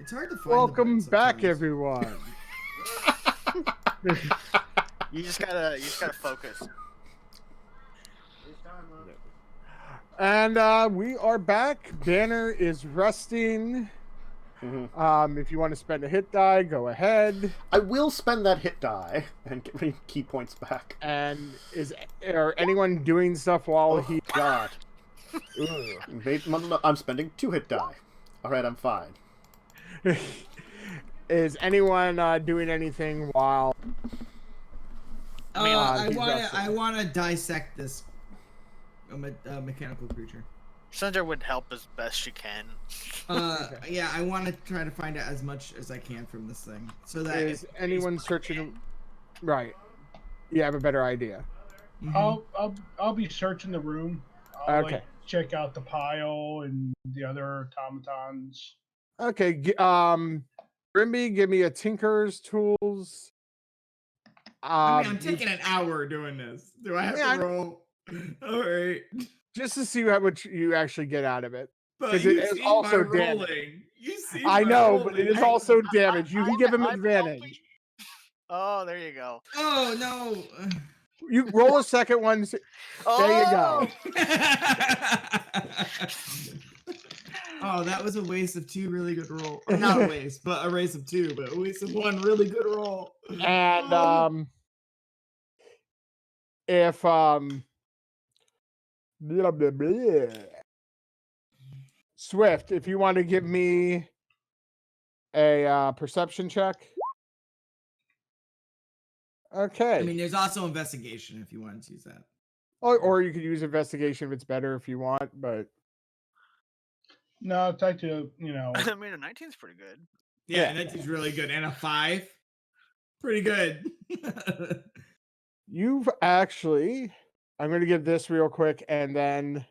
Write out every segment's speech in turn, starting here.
It's hard to find. Welcome back, everyone. You just gotta focus. And we are back. Banner is resting. If you want to spend a hit die, go ahead. I will spend that hit die and get my key points back. And are anyone doing stuff while he... God. I'm spending 2 hit die. Alright, I'm fine. Is anyone doing anything while... I want to dissect this mechanical creature. Syndra would help as best she can. Yeah, I want to try to find out as much as I can from this thing, so that is anyone searching? Right, you have a better idea. I'll be searching the room. I'll, okay. Check out the pile and the other automatons. Okay. Rimbi, give me a Tinker's Tools. I'm taking an hour doing this. Do I have to roll? All right. Just to see what you actually get out of it. But it is also damage. I know, but it is also damage. You can give him advantage. Oh, there you go. Oh, no. You roll a second one. There you go. Oh, that was a waste of 2 really good rolls. Not a waste, but a waste of 2, but a waste of 1 really good roll. And if blah, blah, blah. Swift, if you want to give me a perception check. Okay. I mean, there's also investigation if you wanted to use that. Or you could use investigation if it's better if you want, but no, I'd like to, I mean, a 19's pretty good. Yeah, 19's really good. And a 5? Pretty good. You've actually... I'm going to give this real quick, and then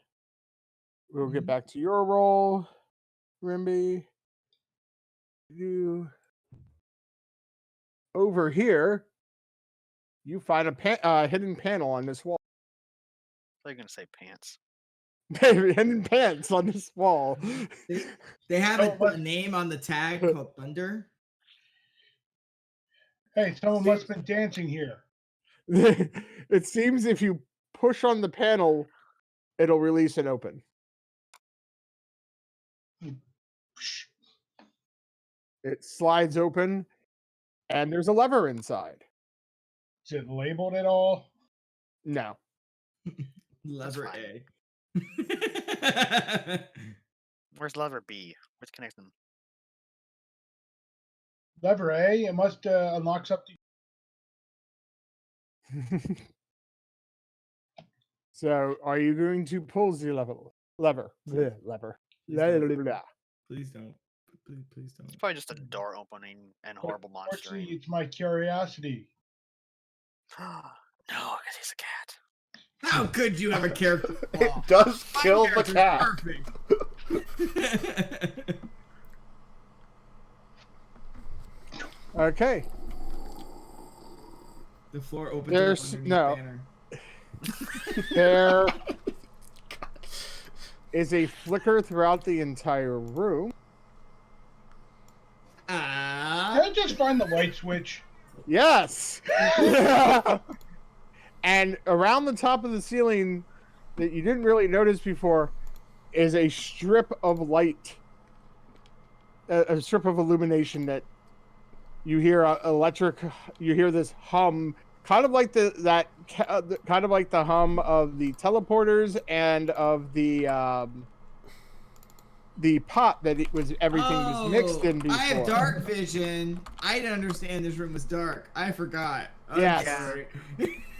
we'll get back to your roll, Rimbi. Over here, you find a hidden panel on this wall. I thought you were going to say pants. Hidden pants on this wall. They have a name on the tag called Thunder. Hey, someone must have been dancing here. It seems if you push on the panel, it'll release and open. It slides open, and there's a lever inside. Is it labeled at all? No. Lever A. Where's lever B? Which connects them? Lever A, it must unlock something. So, are you going to pull the lever? Lever. Please don't. Please don't. It's probably just a door opening and horrible monster. Actually, it's my curiosity. No, because he's a cat. How could you have a character? It does kill the cat. Okay. The floor opens. There's there is a flicker throughout the entire room. Can I just find the light switch? Yes. And around the top of the ceiling that you didn't really notice before is a strip of light, a strip of illumination that you hear you hear this hum, kind of like the hum of the teleporters and of the pot that everything was mixed in before. I have dark vision. I didn't understand this room was dark. I forgot. Yes. Sorry.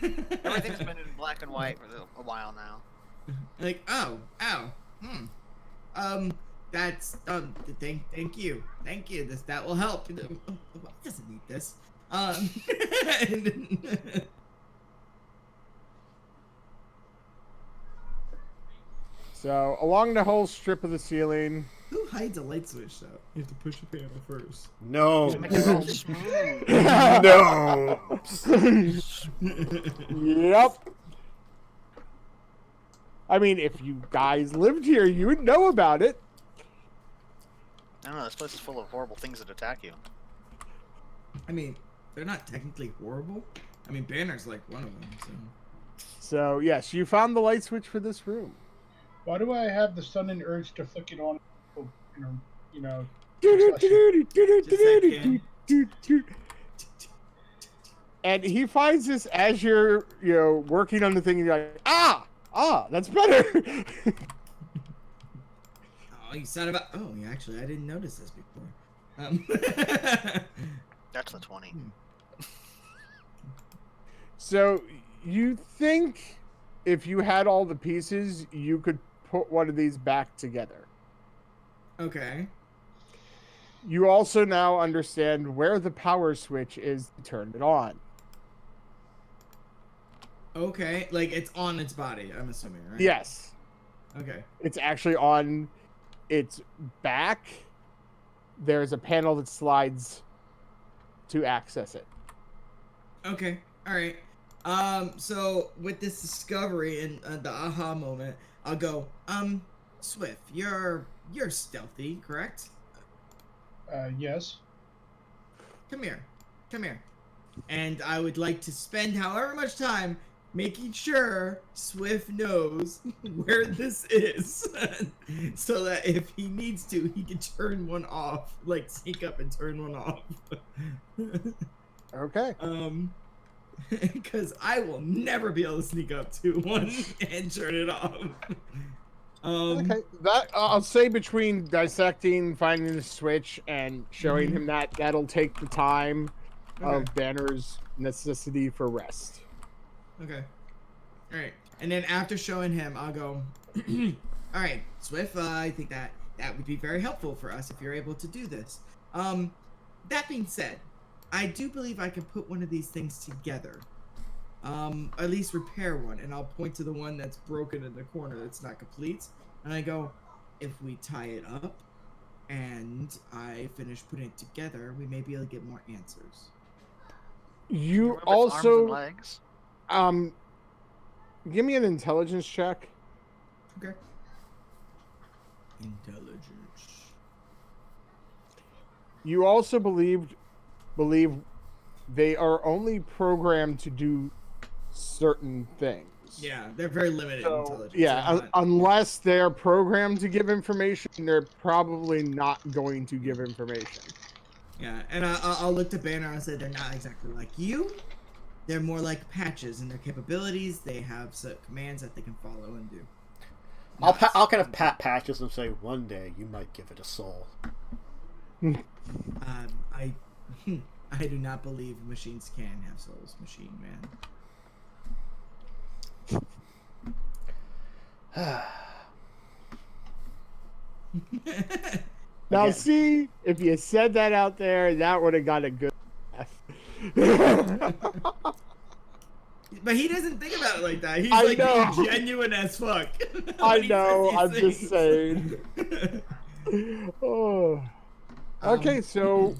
Everything's been in black and white for a while now. Like, that's thank you. That will help. It doesn't need this. So along the whole strip of the ceiling. Who hides a light switch though? You have to push the panel first. No. No. Yep. I mean, if you guys lived here, you would know about it. I don't know. This place is full of horrible things that attack you. I mean, they're not technically horrible. I mean, Banner's like one of them. So yes, you found the light switch for this room. Why do I have the sudden urge to flick it on? You know. And he finds this as you're, working on the thing, and you're like, that's better. Oh, you sound about. Oh, yeah, actually, I didn't notice this before. That's the 20. So you think if you had all the pieces, you could put one of these back together. Okay. You also now understand where the power switch is to turn it on. Okay, like it's on its body, I'm assuming, right? Yes. Okay. It's actually on its back. There's a panel that slides to access it. Okay. All right. So with this discovery and the aha moment, I'll go, Swift, you're stealthy, correct? Yes. Come here. And I would like to spend however much time making sure Swift knows where this is so that if he needs to, he can turn one off, like sneak up and turn one off. Okay. Because I will never be able to sneak up to one and turn it off. Okay. That I'll say between dissecting, finding the switch, and showing him that'll take the time of Banner's necessity for rest. Okay. All right. And then after showing him, I'll go, all right, Swift, I think that would be very helpful for us if you're able to do this. That being said, I do believe I can put one of these things together. At least repair one, and I'll point to the one that's broken in the corner that's not complete. And I go, if we tie it up and I finish putting it together, we may be able to get more answers. You Remember its arms also, and legs? give me an intelligence check. Okay. Intelligence. You also believe they are only programmed to do certain things. Yeah, they're very limited in intelligence. Yeah, They're not- unless they're programmed to give information, they're probably not going to give information. Yeah, and I'll look to Banner and say they're not exactly like you. They're more like patches in their capabilities. They have set commands that they can follow and do. I'll kind of pat Patches and say, one day you might give it a soul. I do not believe machines can have souls, machine man. Now, Again. see, if you said that out there, that would have got a good laugh. But he doesn't think about it like that. He's I like know. being genuine as fuck. I when he know, says I'm these just things. saying. Oh. Okay, so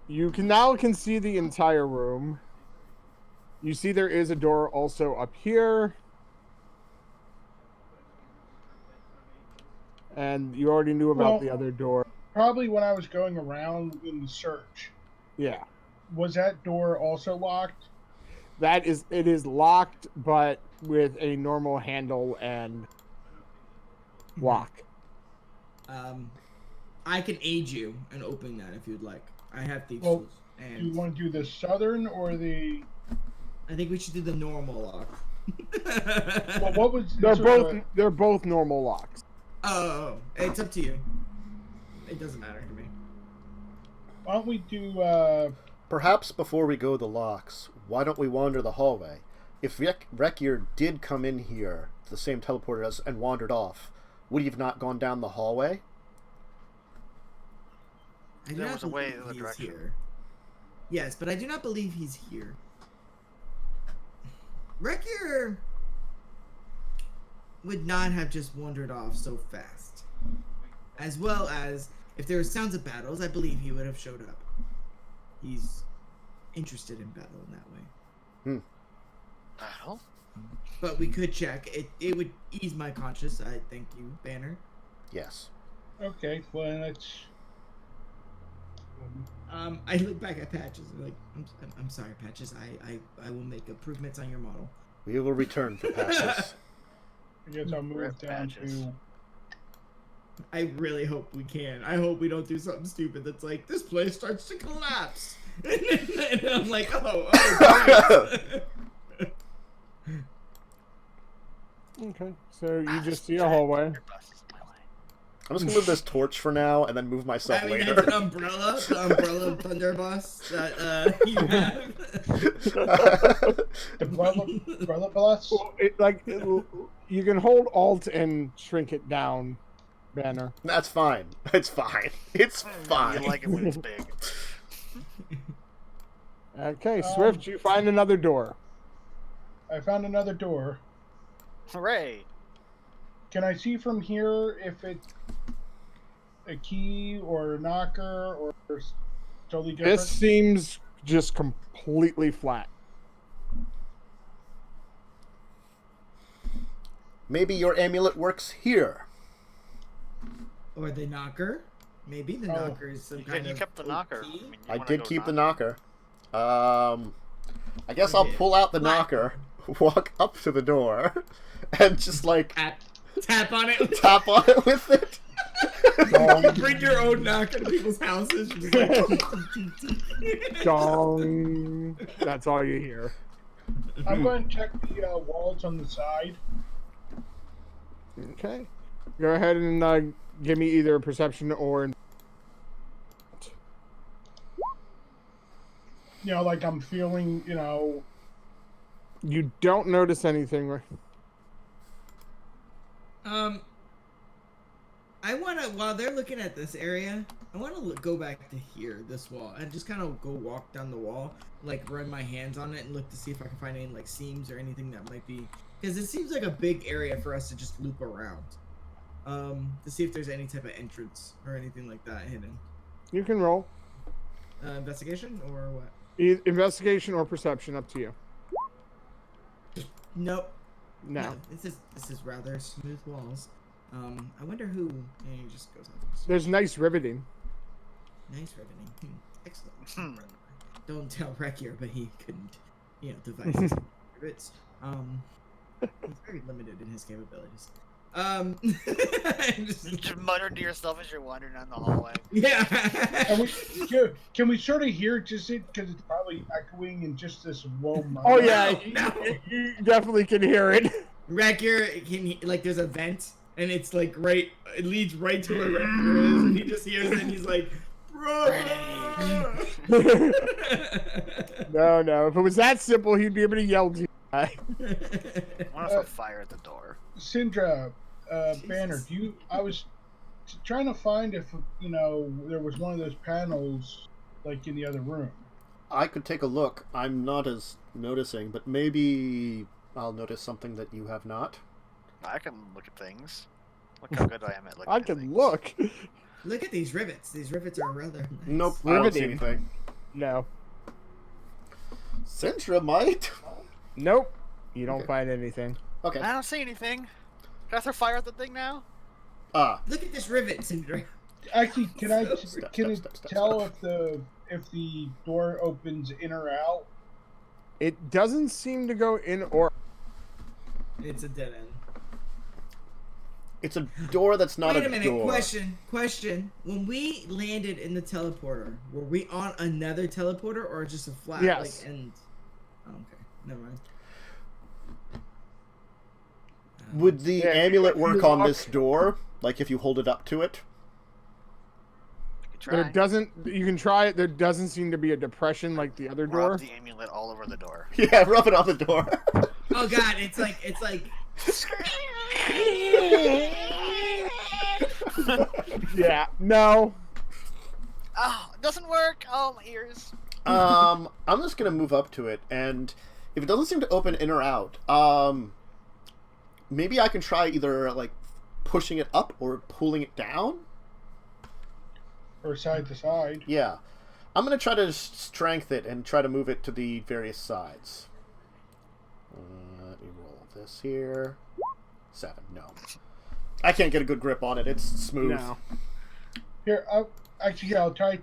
you can see the entire room. You see there is a door also up here. And you already knew about the other door. Probably when I was going around in the search. Yeah. Was that door also locked? It is locked, but with a normal handle and lock. I can aid you in opening that if you'd like. I have thieves' Well, tools, Do and you want to do the southern or the? I think we should do the normal lock. Well, what was? They're both normal locks. Oh, it's up to you. It doesn't matter to me. Why don't we do? Perhaps before we go the locks, why don't we wander the hallway? If Wrekyur did come in here, the same teleporter as, and wandered off, would he have not gone down the hallway? I do There not was a way believe in the he's direction. here. Yes, but I do not believe he's here. Wrekyur would not have just wandered off so fast. As well as, if there were sounds of battles, I believe he would have showed up. He's interested in battle in that way. Battle? But we could check. It would ease my conscience, I thank you, Banner. Yes. Okay, well, that's. I look back at Patches and like, I'm sorry, Patches. I will make improvements on your model. We will return for patches. I guess I'll move Rip down Patches. to. I really hope we can. I hope we don't do something stupid that's like, this place starts to collapse. And I'm like, oh, great. Okay, so you just see a hallway. I'm just gonna move this torch for now, and then move myself I mean, later. that's an umbrella, the umbrella Thunderboss that you have. The brother bus? Well, you can hold Alt and shrink it down, Banner. That's fine. It's fine. It's fine. You like it when it's big. Okay, Swift, you find another door. I found another door. Hooray! Can I see from here if it's a key or a knocker or totally different? This seems just completely flat. Maybe your amulet works here. Or the knocker. Maybe the Oh. knocker is some kind You of kept the knocker. key. mean, you I wanna did go keep the knock? knocker. I guess I'll pull out the knocker, walk up to the door, and just like Tap on it. tap on it with it. You bring your own knocker to people's houses. You're just like, Dong. That's all you hear. I'm going to check the walls on the side. Okay. Go ahead and give me either a perception or... You know, like I'm feeling, You don't notice anything. I want to, while they're looking at this area, I want to go back to here, this wall, and just kind of go walk down the wall, like run my hands on it and look to see if I can find any like seams or anything that might be, because it seems like a big area for us to just loop around, to see if there's any type of entrance or anything like that hidden. You can roll. Investigation or what? Investigation or perception, up to you. Nope. No. This is rather smooth walls. I wonder who. Yeah, he just goes off. There's nice riveting. Nice riveting. Excellent. Hmm. Don't tell Wrekyur, but he couldn't, devise his own rivets. He's very limited in his capabilities. You just muttered to yourself as you're wandering down the hallway. Yeah. Can we sort of hear just it because it's probably echoing in just this low mode? Oh yeah, No. you definitely can hear it. Wrekyur, like there's a vent, and it's like it leads right to where Wrekyur is, and he just hears it, and he's like, bro. No. If it was that simple, he'd be able to yell to you. I want to fire at the door. Syndra, Banner, I was trying to find if there was one of those panels like in the other room. I could take a look. I'm not as noticing, but maybe I'll notice something that you have not. I can look at things. Look how good I am at looking I at can things. look. Look at these rivets. These rivets are rather nice. Nope, I don't see Riveting. anything. No. Syndra might. Nope. You don't Okay. find anything. Okay. I don't see anything. Can I throw fire at the thing now? Look at this rivet, Syndra. Actually, can I Step, can it step, step, tell step. if the door opens in or out? It doesn't seem to go in or... It's a dead end. It's a door that's not Wait a a minute. door. Question. When we landed in the teleporter, were we on another teleporter or just a flat Yes. end? Oh, okay. Never mind. Would the Yeah, amulet you work can on walk- this door? Like if you hold it up to it? You can There try. doesn't... You can try it. There doesn't seem to be a depression like the other door. Rub the amulet all over the door. Yeah, rub it on the door. Oh god, it's like Yeah. No. Oh, it doesn't work. Oh, my ears. I'm just gonna move up to it, and if it doesn't seem to open in or out, maybe I can try either like pushing it up or pulling it down. Or side to side? Yeah, I'm gonna try to strength it and try to move it to the various sides. Let me roll this here. 7. No, I can't get a good grip on it. It's smooth. No. Here, I'll try to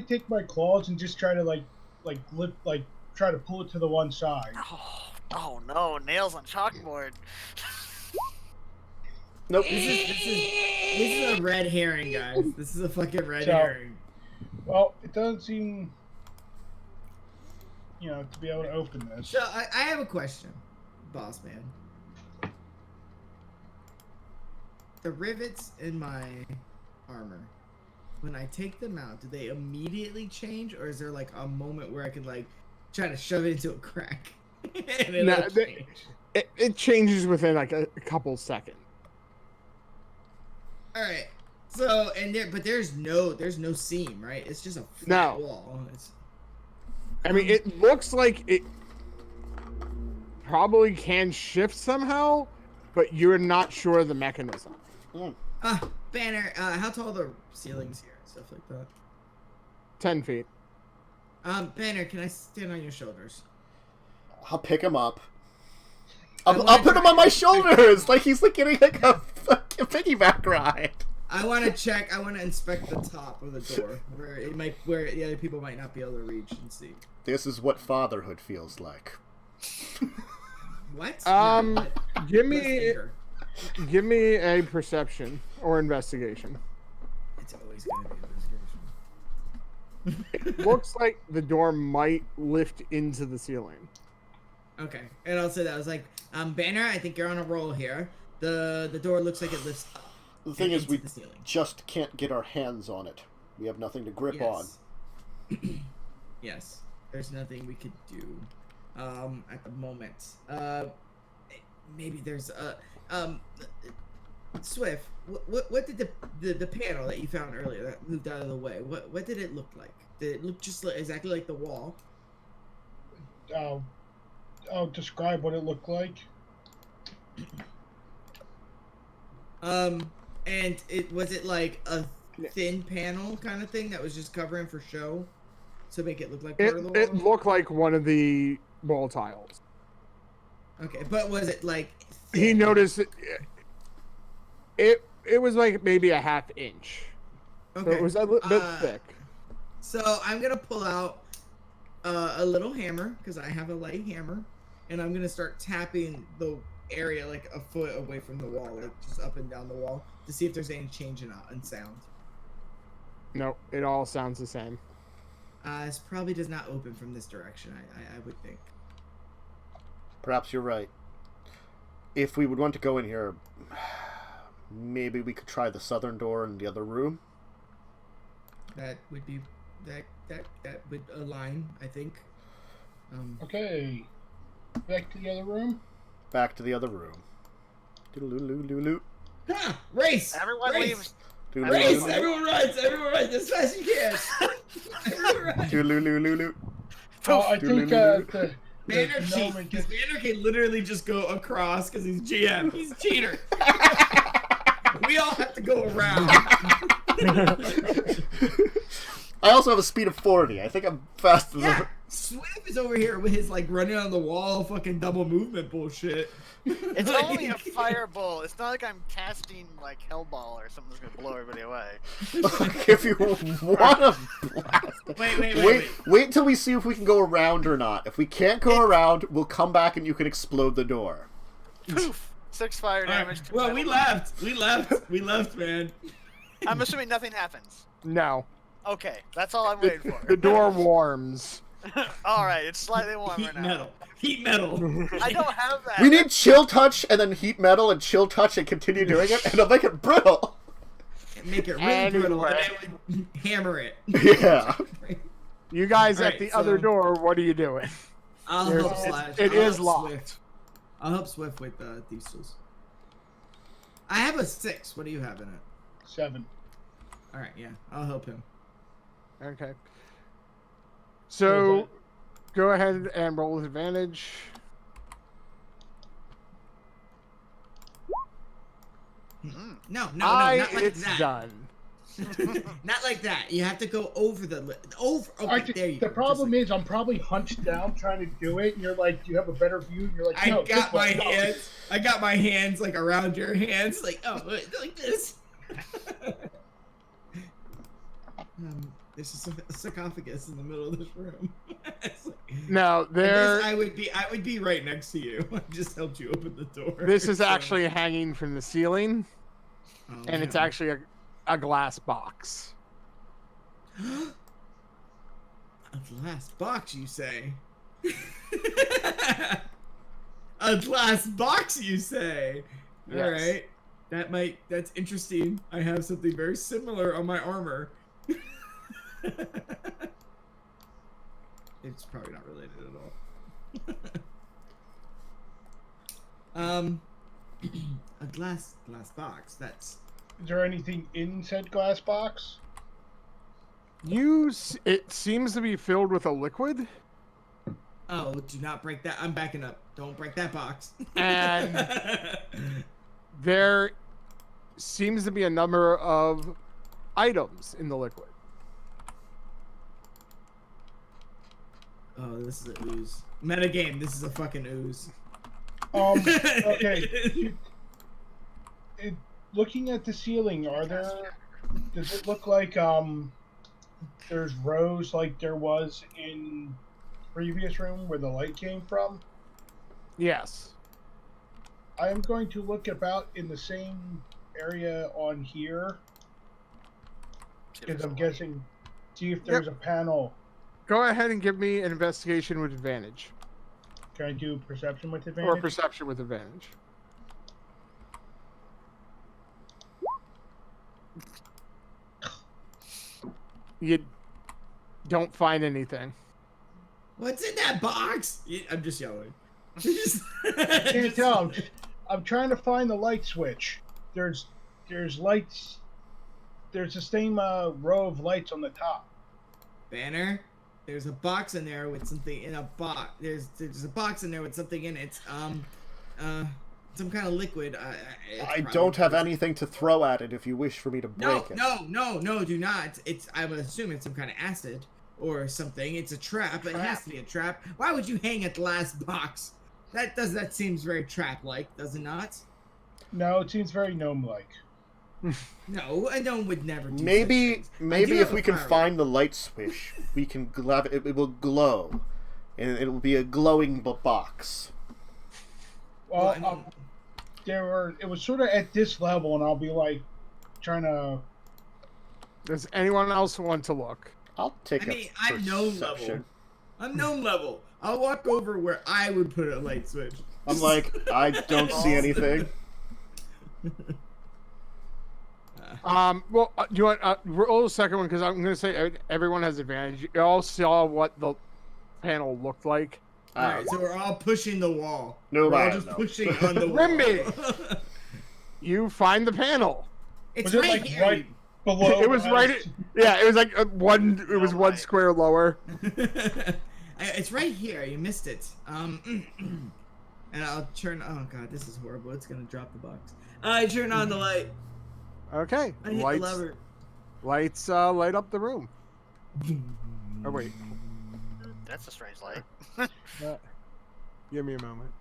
take my claws and just try to try to pull it to the one side. Oh no, nails on chalkboard. Nope. This is a red herring, guys. This is a fucking red herring. Well, it doesn't seem, to be able to open this. So I have a question, boss man. The rivets in my armor, when I take them out, do they immediately change, or is there like a moment where I could like try to shove it into a crack? And it'll change? It changes within like a couple seconds. All right. So but there's no seam, right? It's just a flat wall. I mean, it looks like it probably can shift somehow, but you're not sure of the mechanism. Banner, how tall are the ceilings here? Stuff like that. 10 feet. Banner, can I stand on your shoulders? I'll pick him up. I'll put him on my shoulders, like he's like getting like a piggyback ride. I want to inspect the top of the door, where the other people might not be able to reach and see. This is what fatherhood feels like. What? Give me a perception or investigation. It's always gonna be investigation. It looks like the door might lift into the ceiling. Okay, and I'll say that. I was like, Banner, I think you're on a roll here. The door looks like it lifts up. The thing is, we the ceiling. just can't get our hands on it. We have nothing to grip on. Yes, there's nothing we could do at the moment. Maybe there's Swift. What did the panel that you found earlier that moved out of the way? What did it look like? Did it look just exactly like the wall? I'll describe what it looked like. And was it like a thin panel kind of thing that was just covering for show to make it look like part of the wall? It looked like one of the wall tiles. Okay, but was it like thin? He noticed it was like maybe a half inch. Okay. So it was a bit thick. So I'm gonna pull out a little hammer because I have a light hammer, and I'm gonna start tapping the area like a foot away from the wall, like just up and down the wall, to see if there's any change in sound. No, it all sounds the same. This probably does not open from this direction, I would think. Perhaps you're right. If we would want to go in here, maybe we could try the southern door in the other room. That would be that would align, I think. Okay, back to the other room. Back to the other room. Doodle-doo-doo-doo-doo. Ha! Race! Everyone leaves. Race! Everyone runs! Everyone runs as fast as you can! Everyone runs! Doodle-doo-doo-doo. I think the Banner cheats, gnome because Banner can literally just go across because he's GM. He's a cheater. We all have to go around. I also have a speed of 40. I think I'm faster than... Yeah, Swift is over here with his like running on the wall, fucking double movement bullshit. It's only a firebolt. It's not like I'm casting like Hellball or something that's gonna blow everybody away. If you want to blast... Wait until we see if we can go around or not. If we can't go around, we'll come back and you can explode the door. Poof! 6 fire damage. Right. Well, we left, man. I'm assuming nothing happens. No. Okay, that's all I'm waiting for. The door warms. Alright, it's slightly warmer now. Heat metal. I don't have that. We need chill touch and then heat metal and chill touch and continue doing it, and it'll make it brittle. Make it really brittle, and then we hammer it. Yeah. You guys at the other door, what are you doing? I'll help Slash. It is locked. I'll help Swift with these tools. I have a 6. What do you have in it? 7. Alright, yeah. I'll help him. Okay. So, go ahead and roll with advantage. No, not like it's that. done. Not like that. You have to go over the Okay, there you go. The problem is, I'm probably hunched down trying to do it, and you're like, you have a better view, and you're like, no, I got my hands like around your hands, like like this. There's just a sarcophagus in the middle of this room. It's like, Now there. I would be right next to you. I just helped you open the door. This is so- actually hanging from the ceiling, Oh, and it's no. actually a glass box. A glass box, you say? A glass box, you say? Yes. All right. That's interesting. I have something very similar on my armor. It's probably not related at all. A glass box. That's Is there anything in said glass box? It seems to be filled with a liquid, oh, do not break that. I'm backing up. Don't break that box. and there seems to be a number of items in the liquid. Oh, this is a ooze. Metagame, this is a fucking ooze. Okay. Looking at the ceiling, does it look like there's rows like there was in previous room where the light came from? Yes. I am going to look about in the same area on here because I'm guessing, see if there's a panel. Go ahead and give me an investigation with advantage. Can I do perception with Or advantage? perception with advantage. You don't find anything. What's in that box? I'm just yelling. I can't tell. I'm trying to find the light switch. There's lights. There's the same row of lights on the top. Banner, there's a box in there with something in a box. There's a box in there with something in it. Some kind of liquid. I don't have anything to throw at it if you wish for me to break it. No, do not. I would assume it's some kind of acid or something. It's a trap. It has to be a trap. Why would you hang a glass box? That seems very trap-like, does it not? No, it seems very gnome-like. No, a gnome would never do Maybe such things. if we can find the light switch, we can have it. It will glow, and it will be a glowing box. Well, it was sort of at this level, and I'll be like trying to. Does anyone else want to look? I'll take I'm gnome level. perception. I'm gnome level. I'll walk over where I would put a light switch. I'm like, I don't see anything. Well, do you want roll the second one, because I'm going to say everyone has advantage. You all saw what the panel looked like. Alright, so we're all pushing the wall. No, we're I all don't just know. pushing on the wall. Rimbi! You find the panel. It's Was it right like here. right below? It was right. Yeah, it was like one. It was one square lower. It's right here. You missed it. And I'll turn. Oh god, this is horrible. It's gonna drop the box. I turn on the light. Okay. I hit the lever. Lights light up the room. Oh wait. That's a strange light. Give me a moment.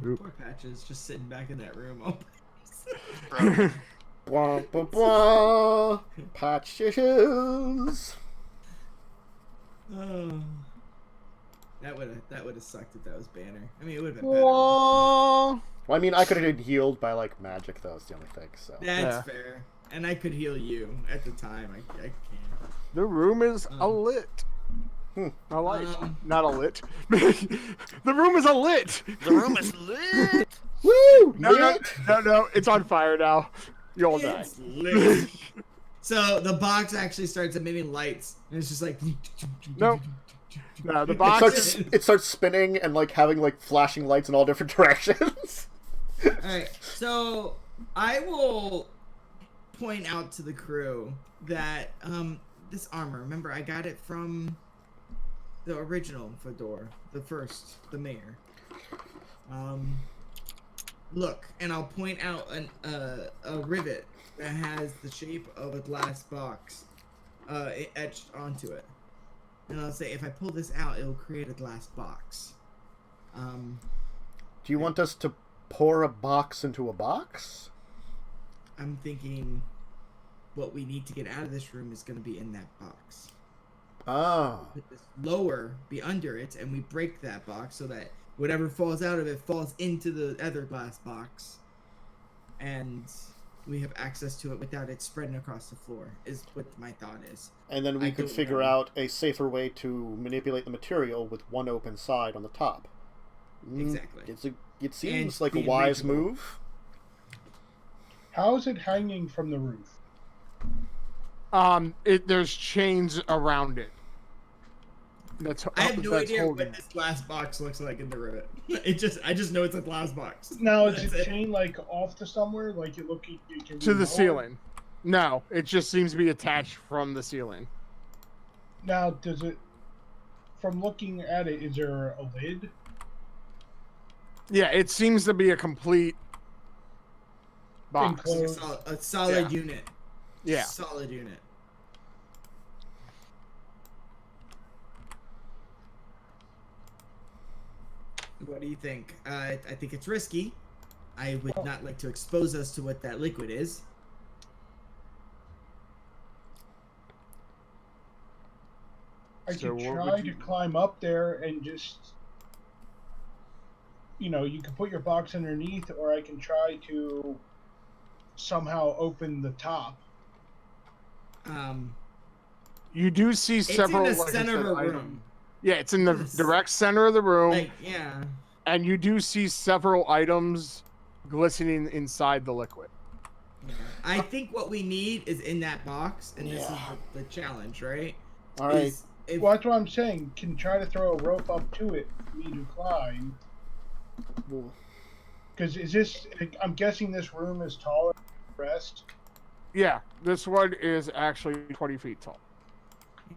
Poor Patches just sitting back in that room. Oh. Bro, Blah, blah, blah. Patches. Oh. That would have sucked if that was Banner. I mean, it would have been Whoa. Well, I mean, I could have been healed by like magic. That was the only thing. So better. That's Yeah. fair. And I could heal you at the time. I can't. The room is lit. A light, not a lit. The room is a lit. the room is lit. woo! No, it's on fire now. You'll die. It's lit. So the box actually starts emitting lights, and it's just like. No, the It box. starts spinning and like having like flashing lights in all different directions. All right, so I will point out to the crew that this armor. Remember, I got it from the original Fador, the mayor. Look, and I'll point out a rivet that has the shape of a glass box etched onto it. And I'll say, if I pull this out, it'll create a glass box. Do you want us to pour a box into a box? I'm thinking what we need to get out of this room is going to be in that box. Ah. Put this lower, be under it, and we break that box so that whatever falls out of it falls into the other glass box. And we have access to it without it spreading across the floor, is what my thought is. And then we could figure out a safer way to manipulate the material with one open side on the top. Exactly. It seems And like a being wise reachable. move. How is it hanging from the roof? There's chains around it. I have no that's idea holding what it. this glass box looks like in the room. I just know it's a glass box. Now, is That's it it. chained like off to somewhere? Like you can To the remove it? ceiling. No, it just seems to be attached from the ceiling. Now, does it? From looking at it, is there a lid? Yeah, it seems to be a complete box. Enclosed. A solid Yeah. unit. Yeah. Solid unit. What do you think? I think it's risky. I would not like to expose us to what that liquid is. I So could what try would to you- climb up there and just, you can put your box underneath, or I can try to somehow open the top. You do see several. it's in the like I center said, of a items. room. Yeah, it's in the Yes. direct center of the room, Like, yeah. and you do see several items glistening inside the liquid. I think what we need is in that box, and this is Yeah. the challenge, right? All right. Is if, Well, that's what I'm saying. Can try to throw a rope up to it for me to climb. Well, Because I'm guessing this room is taller than the rest. Yeah, this one is actually 20 feet tall.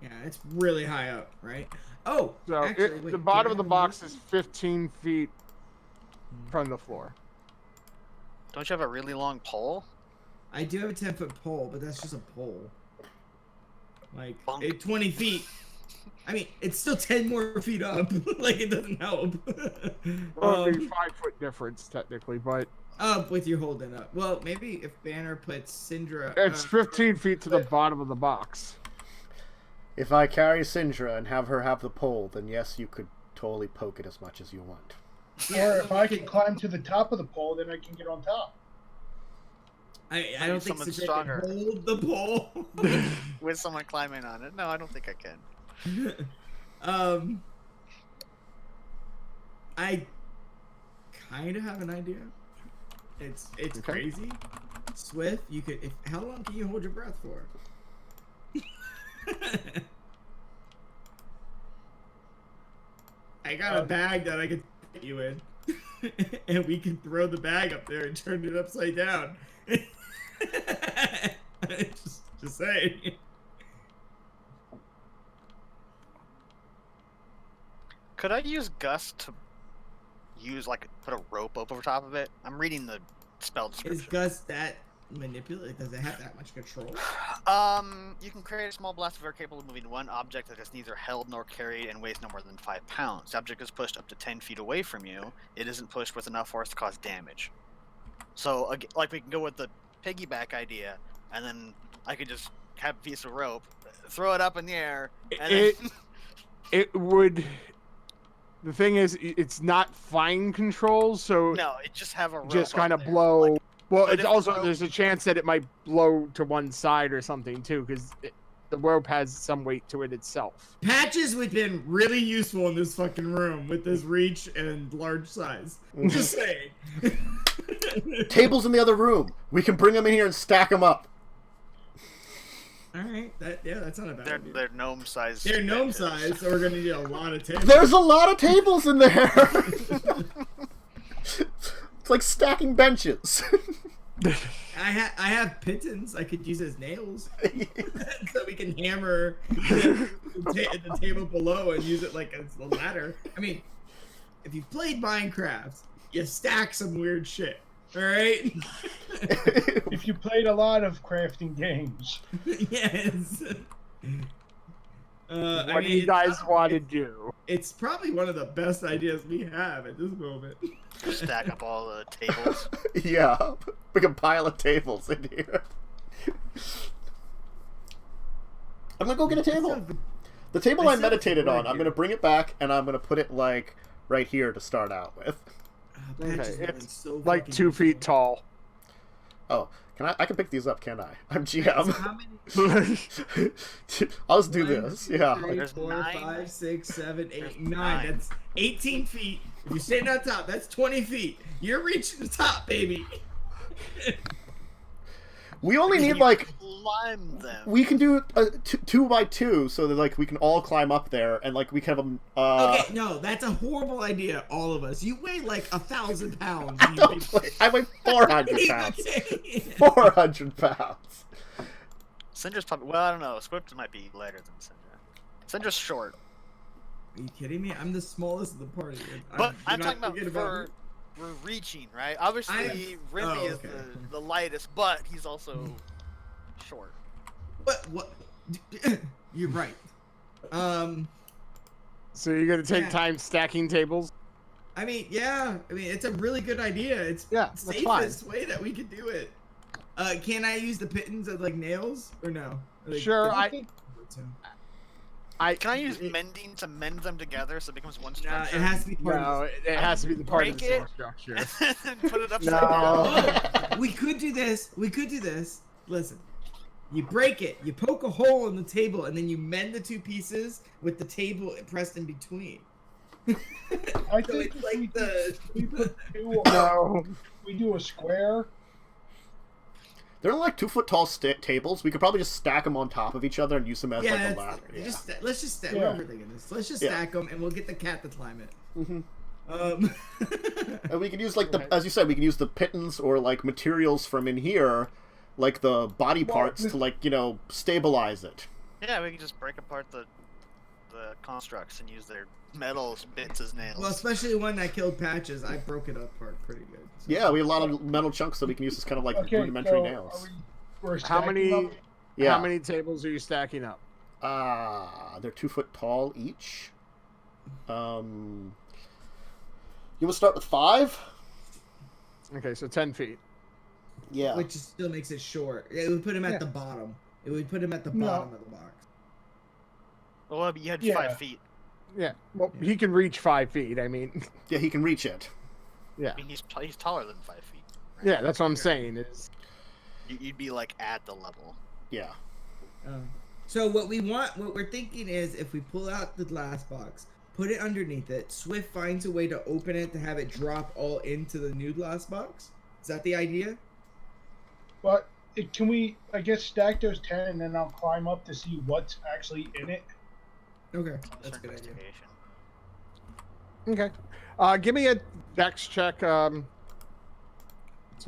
yeah, it's really high up, right? Oh, So actually, wait, the do bottom I of the have a box note? is 15 feet from the floor. Don't you have a really long pole? I do have a 10-foot pole, but that's just a pole. Like, Bonk. 20 feet. I mean, it's still 10 more feet up. Like, it doesn't help. Well, maybe 5-foot difference technically, but Up with you holding up. Well, maybe if Banner puts Syndra. it's 15 feet to the bottom of the box. if I carry Syndra and have her have the pole, then yes, you could totally poke it as much as you want. Yeah, Or if I can climb to the top of the pole, then I can get on top. I don't think someone Syndra stronger. can hold the pole. With someone climbing on it? No, I don't think I can. I kind of have an idea. It's Okay. crazy. Swift, you could. How long can you hold your breath for? I got a bag that I could put you in, and we can throw the bag up there and turn it upside down. just saying. Could I use Gust to put a rope over top of it? I'm reading the spell Is description. Gus that manipulate? Does it have that much control? You can create a small blast of air capable of moving one object that is neither held nor carried and weighs no more than 5 pounds. The object is pushed up to 10 feet away from you. It isn't pushed with enough force to cause damage. So, like, we can go with the piggyback idea, and then I could just have a piece of rope, throw it up in the air, and It- then... It would. The thing is, it's not fine control, so No, it just have a rope just up kind of there. blow. Like, Well, but it's if the also rope- there's a chance that it might blow to one side or something too, because the rope has some weight to it itself. Patches would have been really useful in this fucking room with this reach and large size. Just saying. Tables in the other room. We can bring them in here and stack them up. All right, that's not a bad idea. they're gnome sized. They're gnome size, so we're gonna need a lot of tables. There's a lot of tables in there. It's like stacking benches. I have pitons I could use as nails, so we can hammer the table below and use it like as a ladder. I mean, if you've played Minecraft, you stack some weird shit. All right. If you played a lot of crafting games, Yes. What do you guys want to do? It's probably one of the best ideas we have at this moment. Stack up all the tables. Yeah, bring a pile of tables in here. I'm gonna go get a table. The table I meditated on, I'm gonna bring it back, and I'm gonna put it like right here to start out with. Okay, it's so like 2 feet tall. Oh, I can pick these up, can I? I'm GM. How many? I'll just do this. Yeah. 3, 4, 5, 6, 7, 8, 9. That's 18 feet. If you're sitting on top, that's 20 feet. You're reaching the top, baby. We only need like climb them. We can do 2 by 2, so that like we can all climb up there, and like we can have them. Okay, no, that's a horrible idea. All of us. You weigh like 1,000 pounds. I weigh 400 pounds. 400 pounds. Syndra's probably. Well, I don't know. Swift might be lighter than Syndra. Syndra's short. Are you kidding me? I'm the smallest of the party. But I'm talking about we're reaching, right? Obviously, Rimbi is the lightest, but he's also short. What? You're right. So you're gonna take time stacking tables? I mean, yeah. I mean, it's a really good idea. It's the safest way that we could do it. Can I use the pittons as like nails or no? Sure. Can I use mending to mend them together so it becomes one structure? It has to be part of it has to be the part of the same structure. And put it upside down. We could do this. Listen. You break it, you poke a hole in the table, and then you mend the 2 pieces with the table pressed in between. I think it's like we put 2 we do a square. They're like 2-foot tall tables. We could probably just stack them on top of each other and use them as like a ladder. Let's just stack. We're overthinking this. Let's just stack them, and we'll get the cat to climb it. And we can use like as you said, we can use the pittons or like materials from in here, like the body parts to like stabilize it. Yeah, we can just break apart the constructs and use their metal bits as nails. Well, especially one that killed Patches, I broke it apart pretty good. So. Yeah, we have a lot of metal chunks that we can use as kind of like rudimentary nails. How many tables are you stacking up? They're 2 foot tall each. You will start with 5. Okay, so 10 feet. Yeah, which still makes it short. It would put him at the bottom. It would put him at the bottom of the box. Well, you had 5 feet. Yeah, well, he can reach 5 feet. I mean, yeah, he can reach it. Yeah, I mean, he's taller than 5 feet. Right? Yeah, that's what I'm saying. You'd be like at the level. Yeah. So what we're thinking is, if we pull out the glass box, put it underneath it, Swift finds a way to open it to have it drop all into the new glass box. Is that the idea? But can we, I guess, stack those 10 and then I'll climb up to see what's actually in it? Okay, that's a good idea. Okay. Give me a dex check. It's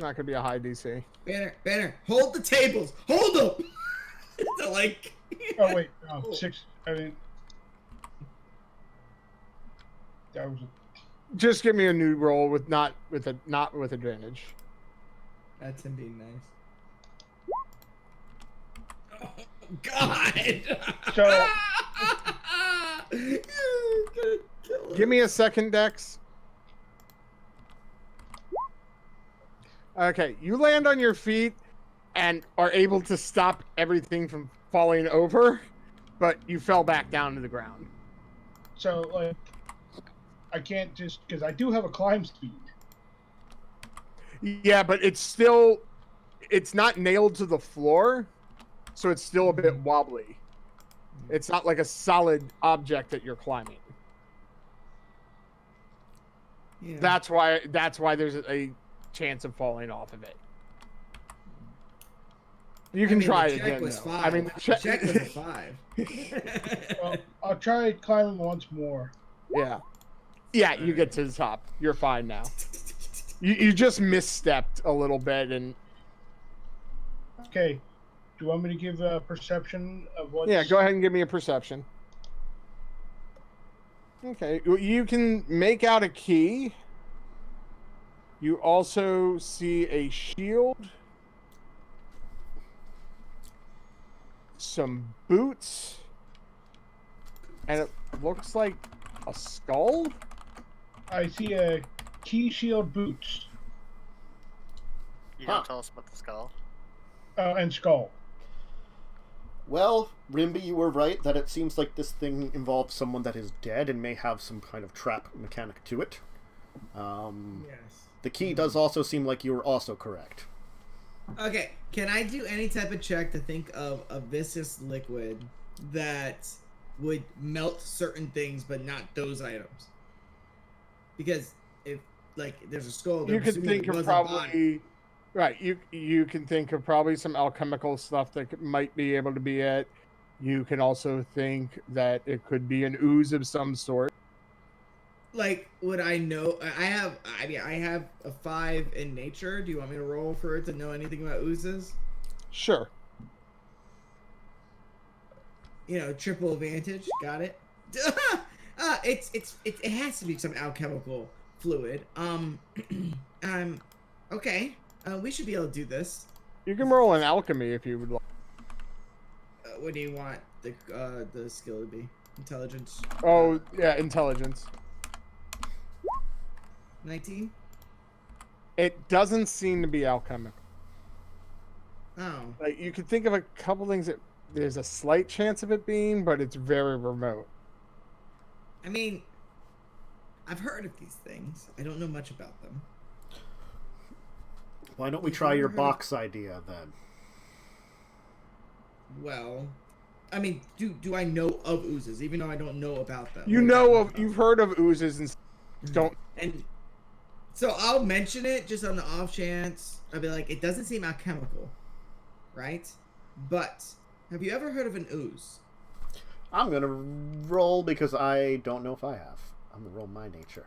not going to be a high DC. Banner, hold the tables. Hold them! So like... Oh, wait. No, 6. I mean... That was Just give me a new roll with not with advantage. That's him being nice. Oh, God! So... Give me a second, Dex. Okay, you land on your feet and are able to stop everything from falling over, but you fell back down to the ground. So, like, I can't just... Because I do have a climb speed. Yeah, but it's not nailed to the floor, so it's still a bit wobbly. It's not like a solid object that you're climbing. Yeah. That's why there's a chance of falling off of it. You can try it again. I mean, the check was a 5. Well, I'll try climbing once more. Yeah. Yeah, you get to the top. You're fine now. You just misstepped a little bit and... Okay. Do you want me to give a perception of what? Yeah, go ahead and give me a perception. Okay, you can make out a key. You also see a shield, some boots, and it looks like a skull. I see a key, shield, boots. You don't tell us about the skull? And skull. Well, Rimbi, you were right that it seems like this thing involves someone that is dead and may have some kind of trap mechanic to it. Yes. The key does also seem like you were also correct. Okay, can I do any type of check to think of a viscous liquid that would melt certain things but not those items? Because if, like, there's a skull, You can think of probably... Right, you can think of probably some alchemical stuff that might be able to be it. You can also think that it could be an ooze of some sort. Like, would I know? I have a 5 in nature. Do you want me to roll for it to know anything about oozes? Sure. You know, triple advantage. Got it. It has to be some alchemical fluid. Okay. We should be able to do this. You can roll an alchemy if you would like. What do you want the skill to be? Intelligence. Oh, yeah, intelligence. 19? It doesn't seem to be alchemical. Oh. Like, you could think of a couple things that there's a slight chance of it being, but it's very remote. I mean, I've heard of these things. I don't know much about them. Why don't we try your box idea, then? Well, I mean, do I know of oozes, even though I don't know about them? You've heard of oozes and don't... And so I'll mention it just on the off chance. I'll be like, it doesn't seem alchemical, right? But have you ever heard of an ooze? I'm gonna roll because I don't know if I have. I'm gonna roll my nature.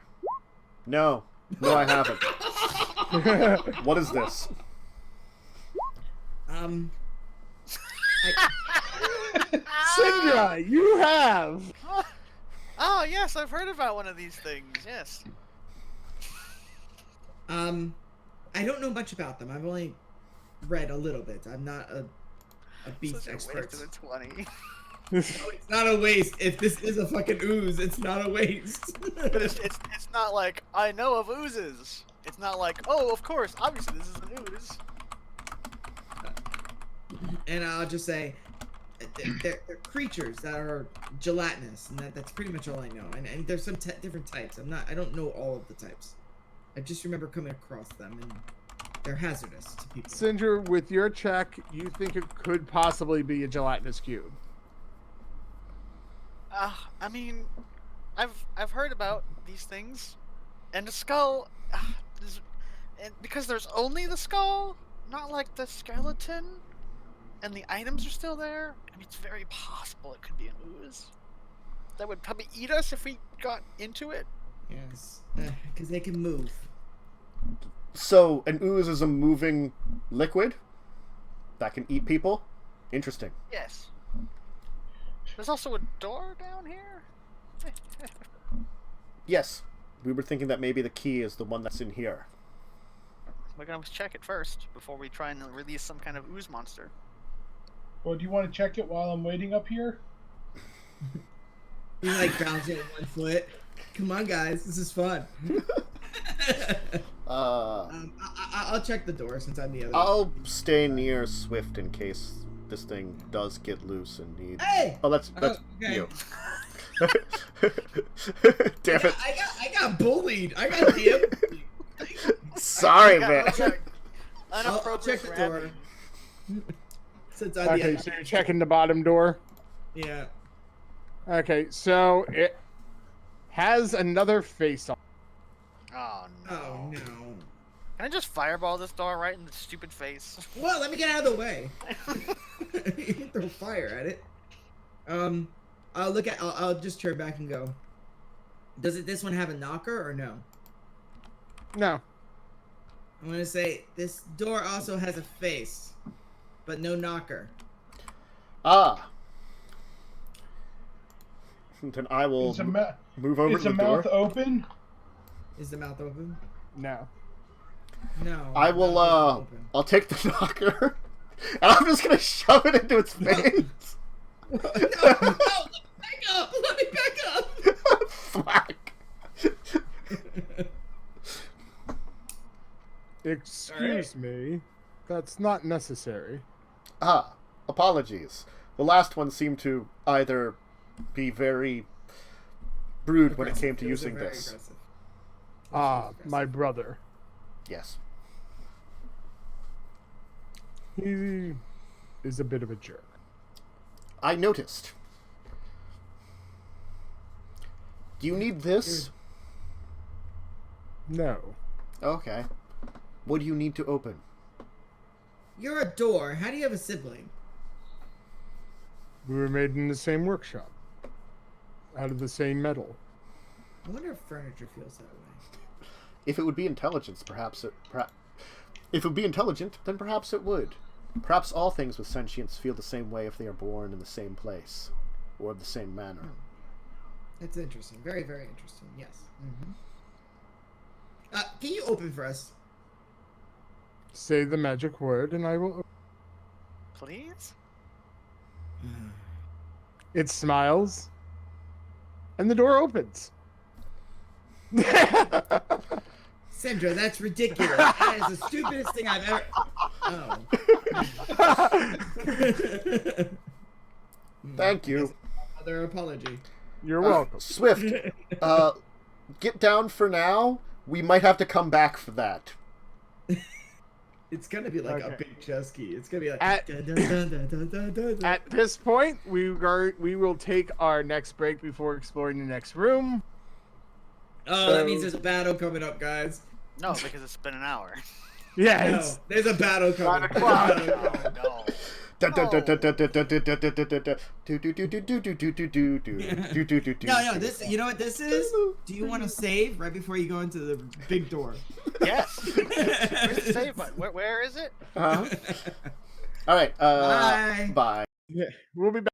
No, I haven't. What is this? Syndra, you have! Oh, yes, I've heard about one of these things, yes. I don't know much about them. I've only read a little bit. I'm not a beast expert. Such a waste of a 20. No, it's not a waste. If this is a fucking ooze, it's not a waste. But it's not like, I know of oozes. It's not like, oh, of course, obviously this is an ooze. And I'll just say, they're creatures that are gelatinous, and that's pretty much all I know. And there's some different types. I don't know all of the types. I just remember coming across them, and they're hazardous to people. Syndra, with your check, you think it could possibly be a gelatinous cube. I mean, I've heard about these things, and the skull, and because there's only the skull, not like the skeleton, and the items are still there. I mean, it's very possible it could be an ooze that would probably eat us if we got into it. Yes, because they can move. So, an ooze is a moving liquid that can eat people? Interesting. Yes. There's also a door down here? Yes. We were thinking that maybe the key is the one that's in here. We're gonna check it first before we try and release some kind of ooze monster. Well, do you want to check it while I'm waiting up here? You like bouncing with 1 foot. Come on, guys, this is fun. I'll check the door since I'm the other. I'll stay near Swift in case this thing does get loose and need. Hey! Oh, that's Okay. you. Damn it! I got bullied. I got bullied. Sorry, man. I'll check the door. Since I'm Okay, so you're checking the bottom door? Yeah. Okay, so it has another face on. Oh no. Oh no. Can I just fireball this door right in the stupid face? Well, let me get out of the way. You can throw fire at it. I'll just turn back and go. Does this one have a knocker or no? No. I'm gonna say this door also has a face, but no knocker. Ah. Then I will Is the move over is to the the door. mouth open? Is the mouth open? No. No. I will, the mouth isn't open. I'll take the knocker, and I'm just gonna shove it into its face. No, back up! Let me back up! Thwack. Excuse me. That's not necessary. Ah, apologies. The last one seemed to either be very rude when it came to was using very this. aggressive. Ah, my brother. Yes. He is a bit of a jerk. I noticed. Do you need this? No. Okay. What do you need to open? You're a door. How do you have a sibling? We were made in the same workshop. Out of the same metal. I wonder if furniture feels that way. If it would be intelligence, perhaps it... If it would be intelligent, then perhaps it would. Perhaps all things with sentience feel the same way if they are born in the same place. Or the same manner. That's interesting. Very, very interesting. Yes. Can you open for us? Say the magic word and I will... Please? It smiles. And the door opens. Syndra, that's ridiculous. That is the stupidest thing I've ever... Oh. Thank you. Another apology. You're welcome. Swift, get down for now. We might have to come back for that. It's gonna be like a Okay. big chess key. It's gonna be like... At this point, we will take our next break before exploring the next room. Oh, that means there's a battle coming up, guys. No, because it's been an hour. Yeah, No, it's there's a battle coming. 9 o'clock. No. No, this. You know what this is? Do you want to save right before you go into the big door? Yes. Where's the save button? Where is it? All right. Bye. Bye. We'll be back.